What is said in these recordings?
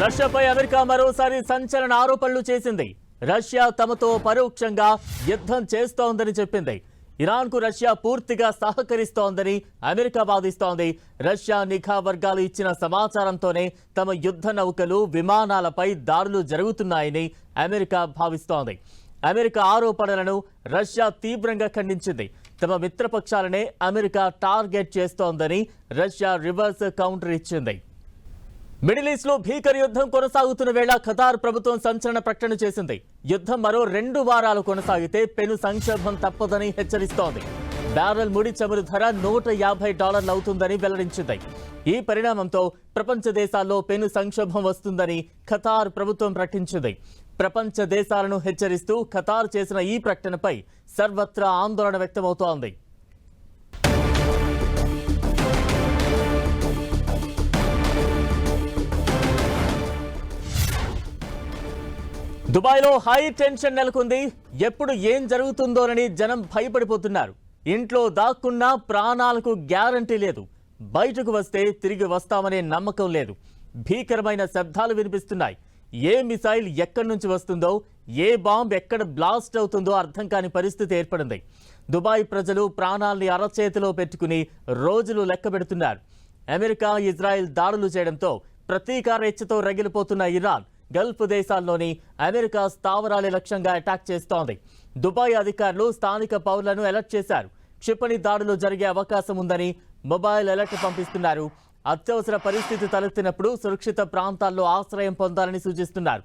రష్యాపై America మరోసారి సంచలన ఆరోపణలు చేసింది. రష్యా తమతో పరోక్షంగా యుద్ధం చేస్తోందని చెప్పింది. ఇరాన్కు రష్యా పూర్తిగా సహకరిస్తోందని అమెరికా వాదిస్తోంది. రష్యా నిఘా వర్గాలు ఇచ్చిన సమాచారంతోనే తమ యుద్ధ నౌకలు, విమానాలపై దాడులు జరుగుతున్నాయని అమెరికా భావిస్తోంది. అమెరికా ఆరోపణలను రష్యా తీవ్రంగా ఖండించింది. తమ మిత్రపక్షాలనే అమెరికా టార్గెట్ చేస్తోందని రష్యా రివర్స్ కౌంటర్ ఇచ్చింది. మిడిల్ ఈస్ట్ లో భీకర యుద్ధం కొనసాగుతున్న వేళ ఖతార్ ప్రభుత్వం సంచలన ప్రకటన చేసింది. యుద్ధం మరో 2 వారాలు కొనసాగితే పెను సంక్షోభం తప్పదని హెచ్చరిస్తోంది. బ్యారెల్ ముడి చమురు ధర $150 అవుతుందని వెల్లడించింది. ఈ పరిణామంతో ప్రపంచ దేశాల్లో పెను సంక్షోభం వస్తుందని ఖతార్ ప్రభుత్వం ప్రకటించింది. ప్రపంచ దేశాలను హెచ్చరిస్తూ ఖతార్ చేసిన ఈ ప్రకటనపై సర్వత్రా ఆందోళన వ్యక్తమవుతోంది. దుబాయ్లో హై టెన్షన్ నెలకొంది. ఎప్పుడు ఏం జరుగుతుందోనని జనం భయపడిపోతున్నారు. ఇంట్లో దాక్కున్నా ప్రాణాలకు గ్యారంటీ లేదు. బయటకు వస్తే తిరిగి వస్తామనే నమ్మకం లేదు. భీకరమైన శబ్దాలు వినిపిస్తున్నాయి. ఏ మిసైల్ ఎక్కడి నుంచి వస్తుందో, ఏ బాంబ్ ఎక్కడ బ్లాస్ట్ అవుతుందో అర్థం కాని పరిస్థితి ఏర్పడింది. దుబాయ్ ప్రజలు ప్రాణాల్ని అరచేతిలో పెట్టుకుని రోజులు లెక్క పెడుతున్నారు. అమెరికా, ఇజ్రాయెల్ దాడులు చేయడంతో ప్రతీకార ఎచ్చతో రగిలిపోతున్న ఇరాన్ గల్ఫ్ దేశాల్లోని అమెరికా స్థావరాల లక్ష్యంగా అటాక్ చేస్తోంది. దుబాయ్ అధికారులు స్థానిక పౌరులను అలర్ట్ చేశారు. క్షిపణి దాడులు జరిగే అవకాశం ఉందని మొబైల్ అలర్ట్ పంపిస్తున్నారు. అత్యవసర పరిస్థితి తలెత్తినప్పుడు సురక్షిత ప్రాంతాల్లో ఆశ్రయం పొందాలని సూచిస్తున్నారు.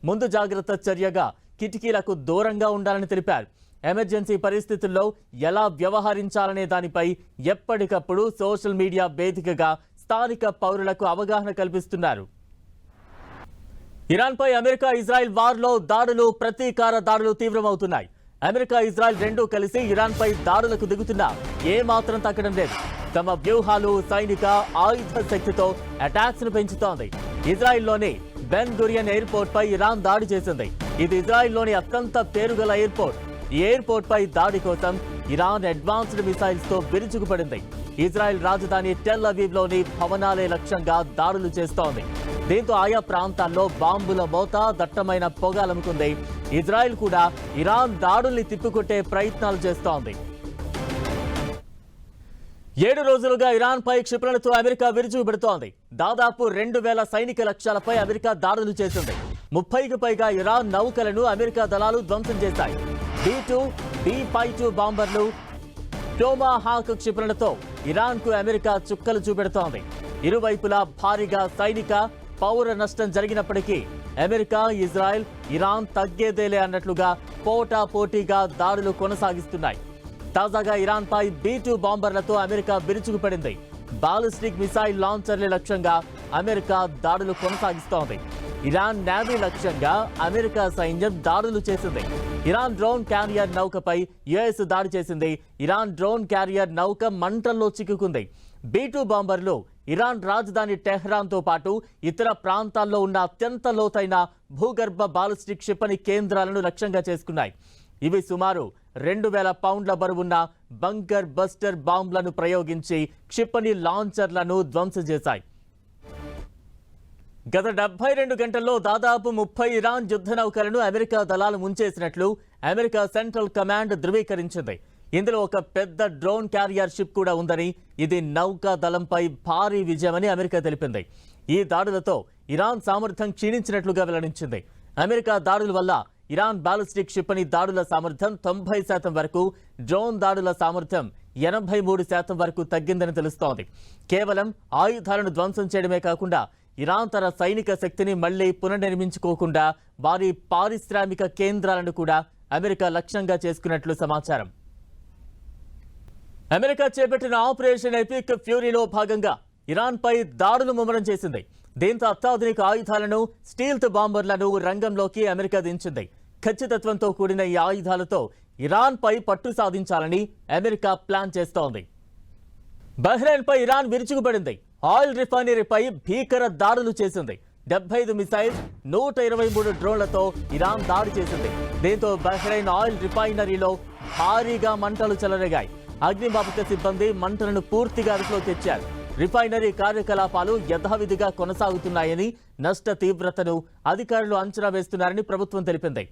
ముందు జాగ్రత్త చర్యగా కిటికీలకు దూరంగా ఉండాలని తెలిపారు. ఎమర్జెన్సీ పరిస్థితుల్లో ఎలా వ్యవహరించాలనే దానిపై ఎప్పటికప్పుడు సోషల్ మీడియా వేదికగా స్థానిక పౌరులకు అవగాహన కల్పిస్తున్నారు. ఇరాన్పై అమెరికా, ఇజ్రాయెల్ వార్లో దాడులు, ప్రతీకార దాడులు తీవ్రమవుతున్నాయి. అమెరికా, ఇజ్రాయెల్ రెండూ కలిసి ఇరాన్పై దాడులకు దిగుతున్నా ఏమాత్రం తగ్గడం లేదు. తమ వ్యూహాలు, సైనిక, ఆయుధ శక్తితో అటాక్స్ ను పెంచుతోంది. ఇజ్రాయెల్లోని బెన్ గురియన్ ఎయిర్పోర్ట్ పై ఇరాన్ దాడి చేసింది. ఇది ఇజ్రాయెల్లోని అత్యంత పేరుగల ఎయిర్పోర్ట్. ఈ ఎయిర్పోర్ట్ పై దాడి కోసం ఇరాన్ అడ్వాన్స్డ్ మిసైల్స్ తో విరుచుకుపడింది. ఇజ్రాయెల్ రాజధాని టెల్ అవీవ్ లోని భవనాలే లక్ష్యంగా దాడులు చేస్తోంది. దీంతో ఆయా ప్రాంతాల్లో బాంబుల మోత, దట్టమైన పొగలముకుంది. ఇజ్రాయెల్ కూడా ఇరాన్ దాడుల్ని తిప్పికొట్టే ప్రయత్నాలు చేస్తోంది. 7 రోజులుగా ఇరాన్ పై క్షిపణులతో అమెరికా విరుచుకుపెడుతోంది. దాదాపు 2000 సైనిక లక్ష్యాలపై అమెరికా దాడులు చేసింది. 30కి పైగా ఇరాన్ నౌకలను అమెరికా దళాలు ధ్వంసం చేశాయి. B-2, B-52 బాంబర్లు, టోమాహాక్ క్షిపణులతో ఇరాన్ కు అమెరికా చుక్కలు చూపెడుతోంది. ఇరువైపులా భారీగా సైనిక, పౌర నష్టం జరిగినప్పటికీ అమెరికా, ఇజ్రాయెల్, ఇరాన్ తగ్గేదేలే అన్నట్లుగా పోటాపోటీగా దాడులు కొనసాగిస్తున్నాయి. తాజాగా ఇరాన్ పై B-2 బాంబర్లతో అమెరికా విరుచుకుపడింది. బాలిస్టిక్ మిసైల్ లాంచర్ల లక్ష్యంగా అమెరికా దాడులు కొనసాగిస్తోంది. ఇరాన్ నేవీ లక్ష్యంగా అమెరికా సైన్యం దాడులు చేసింది. ఇరాన్ డ్రోన్ క్యారియర్ నౌకపై యుఎస్ దాడి చేసింది. ఇరాన్ డ్రోన్ క్యారియర్ నౌక మంటల్లో చిక్కుకుంది. B-2 బాంబర్లు ఇరాన్ రాజధాని టెహ్రాన్తో పాటు ఇతర ప్రాంతాల్లో ఉన్న అత్యంత లోతైన భూగర్భ బాలిస్టిక్ క్షిపణి కేంద్రాలను లక్ష్యంగా చేసుకున్నాయి. ఇవి సుమారు 2000 పౌండ్ల బరువున్న బంకర్ బస్టర్ బాంబులను ప్రయోగించి క్షిపణి లాంచర్లను ధ్వంసం చేశాయి. గత 72 గంటల్లో దాదాపు 30 ఇరాన్ యుద్ధ నౌకలను అమెరికా దళాలు ముంచేసినట్లు అమెరికా సెంట్రల్ కమాండ్ ధృవీకరించింది. ఇందులో ఒక పెద్ద డ్రోన్ క్యారియర్ షిప్ కూడా ఉందని, ఇది నౌకా దళంపై భారీ విజయమని అమెరికా తెలిపింది. ఈ దాడులతో ఇరాన్ సామర్థ్యం క్షీణించినట్లుగా వెల్లడించింది. అమెరికా దాడుల వల్ల ఇరాన్ బాలిస్టిక్ క్షిపణి దాడుల సామర్థ్యం 90% వరకు, డ్రోన్ దాడుల సామర్థ్యం 83% వరకు తగ్గిందని తెలుస్తోంది. కేవలం ఆయుధాలను ధ్వంసం చేయడమే కాకుండా ఇరాన్ తన సైనిక శక్తిని మళ్లీ పునర్నిర్మించుకోకుండా వారి పారిశ్రామిక కేంద్రాలను కూడా అమెరికా లక్ష్యంగా చేసుకున్నట్లు సమాచారం. అమెరికా చేపట్టిన ఆపరేషన్ ఎపిక్ ఫ్యూరీలో భాగంగా ఇరాన్ పై దాడులు ముమ్మరం చేసింది. దీంతో అత్యాధునిక ఆయుధాలను, స్టీల్త్ బాంబర్లను రంగంలోకి అమెరికా దించింది. ఖచ్చితత్వంతో కూడిన ఈ ఆయుధాలతో ఇరాన్ పై పట్టు సాధించాలని అమెరికా ప్లాన్ చేస్తోంది. బహ్రెయిన్ పై ఇరాన్ విరుచుకుపడింది. ఆయిల్ రిఫైనరీపై భీకర దాడులు చేసింది. 75 మిసైల్స్, 123 డ్రోన్లతో ఇరాన్ దాడి చేసింది. దీంతో బహ్రెయిన్ ఆయిల్ రిఫైనరీలో భారీగా మంటలు చెలరేగాయి. అగ్నిమాపక సిబ్బంది మంటలను పూర్తిగా అదుపులోకి తెచ్చారు. రిఫైనరీ కార్యకలాపాలు యథావిధిగా కొనసాగుతున్నాయని, నష్ట తీవ్రతను అధికారులు అంచనా వేస్తున్నారని ప్రభుత్వం తెలిపింది.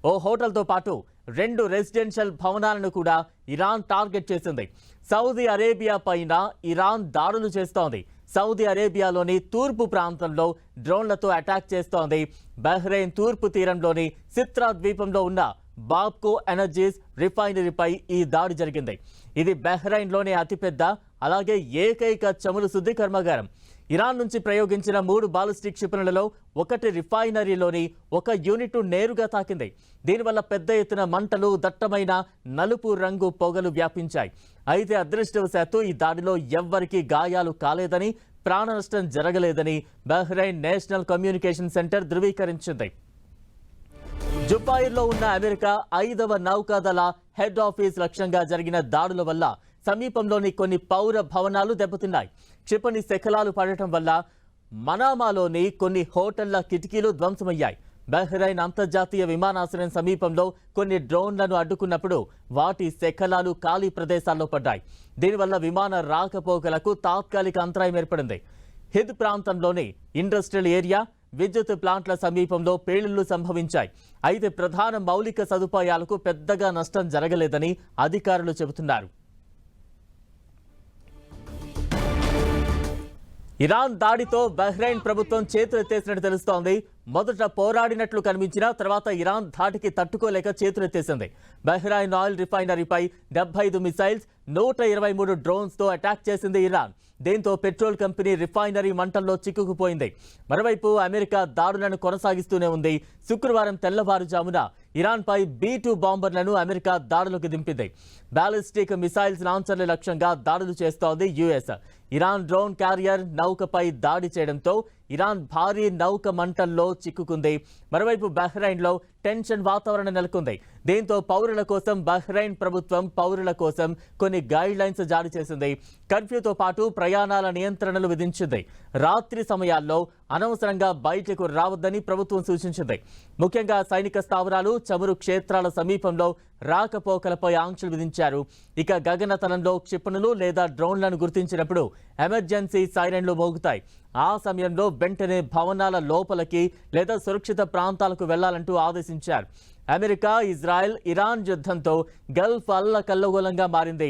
ఓ హోటల్తో పాటు 2 రెసిడెన్షియల్ భవనాలను కూడా ఇరాన్ టార్గెట్ చేసింది. సౌదీ అరేబియా పైన ఇరాన్ దాడులు చేస్తోంది. సౌదీ అరేబియాలోని తూర్పు ప్రాంతంలో డ్రోన్లతో అటాక్ చేస్తోంది. బహ్రెయిన్ తూర్పు తీరంలోని సిత్రా ద్వీపంలో ఉన్న బాబ్కో ఎనర్జీస్ రిఫైనరీపై ఈ దాడి జరిగింది. ఇది బహ్రెయిన్లోనే అతిపెద్ద, అలాగే ఏకైక చమురు శుద్ధి కర్మాగారం. ఇరాన్ నుంచి ప్రయోగించిన 3 బాలిస్టిక్ క్షిపణులలో ఒకటి రిఫైనరీలోని ఒక యూనిట్ నేరుగా తాకింది. దీనివల్ల పెద్ద ఎత్తున మంటలు, దట్టమైన నలుపు రంగు పొగలు వ్యాపించాయి. అయితే అదృష్టవశాత్తు ఈ దాడిలో ఎవ్వరికీ గాయాలు కాలేదని, ప్రాణ నష్టం జరగలేదని బహ్రెయిన్ నేషనల్ కమ్యూనికేషన్ సెంటర్ ధృవీకరించింది. జుబాయిర్లో ఉన్న అమెరికా 5వ నౌకాదళ హెడ్ ఆఫీస్ లక్ష్యంగా జరిగిన దాడుల వల్ల సమీపంలోని కొన్ని పౌర భవనాలు దెబ్బతిన్నాయి. క్షిపణి శకలాలు పడటం వల్ల మనామాలోని కొన్ని హోటళ్ల కిటికీలు ధ్వంసమయ్యాయి. బహ్రెయిన్ అంతర్జాతీయ విమానాశ్రయం సమీపంలో కొన్ని డ్రోన్లను అడ్డుకున్నప్పుడు వాటి శకలాలు ఖాళీ ప్రదేశాల్లో పడ్డాయి. దీనివల్ల విమాన రాకపోకలకు తాత్కాలిక అంతరాయం ఏర్పడింది. హిద్ ప్రాంతంలోని ఇండస్ట్రియల్ ఏరియా, విద్యుత్ ప్లాంట్ల సమీపంలో పేలుళ్లు సంభవించాయి. అయితే ప్రధాన మౌలిక సదుపాయాలకు పెద్దగా నష్టం జరగలేదని అధికారులు చెబుతున్నారు. ఇరాన్ దాడితో బహ్రెయిన్ ప్రభుత్వం చేతులెత్తేసినట్టు తెలుస్తోంది. మొదట పోరాడినట్లు కనిపించినా తర్వాత ఇరాన్ ధాటికి తట్టుకోలేక చేతులెత్తేసింది. బహ్రెయిన్ ఆయిల్ రిఫైనరీపై 75 మిసైల్స్, 123 డ్రోన్స్తో అటాక్ చేసింది ఇరాన్. దీంతో పెట్రోల్ కంపెనీ రిఫైనరీ మంటల్లో చిక్కుకుపోయింది. మరోవైపు అమెరికా దాడులను కొనసాగిస్తూనే ఉంది. శుక్రవారం తెల్లవారుజామున ఇరాన్పై B-2 బాంబర్లను అమెరికా దాడులకు దింపింది. బాలిస్టిక్ మిసైల్స్ లాంచర్ల లక్ష్యంగా దాడులు చేస్తోంది యుఎస్. ఇరాన్ డ్రోన్ క్యారియర్ నౌకపై దాడి చేయడంతో ఇరాన్ భారీ నౌక మంటల్లో చిక్కుకుంది. మరోవైపు బహ్రెయిన్లో టెన్షన్ వాతావరణం నెలకొంది. దీంతో పౌరుల కోసం బహ్రెయిన్ ప్రభుత్వం పౌరుల కోసం కొన్ని గైడ్ లైన్స్ జారీ చేసింది. కర్ఫ్యూతో పాటు ప్రయాణాల నియంత్రణలు విధించింది. రాత్రి సమయాల్లో అనవసరంగా బయటకు రావద్దని ప్రభుత్వం సూచించింది. ముఖ్యంగా సైనిక స్థావరాలు, చమురు క్షేత్రాల సమీపంలో రాకపోకలపై ఆంక్షలు విధించారు. ఇక గగనతలంలో క్షిపణులు లేదా డ్రోన్లను గుర్తించినప్పుడు ఎమర్జెన్సీ సైరన్లు మోగుతాయి. ఆ సమయంలో వెంటనే భవనాల లోపలికి లేదా సురక్షిత ప్రాంతాలకు వెళ్లాలంటూ ఆదేశించారు. అమెరికా, ఇజ్రాయెల్, ఇరాన్ యుద్ధంతో గల్ఫ్ అల్లకల్లోలంగా మారింది.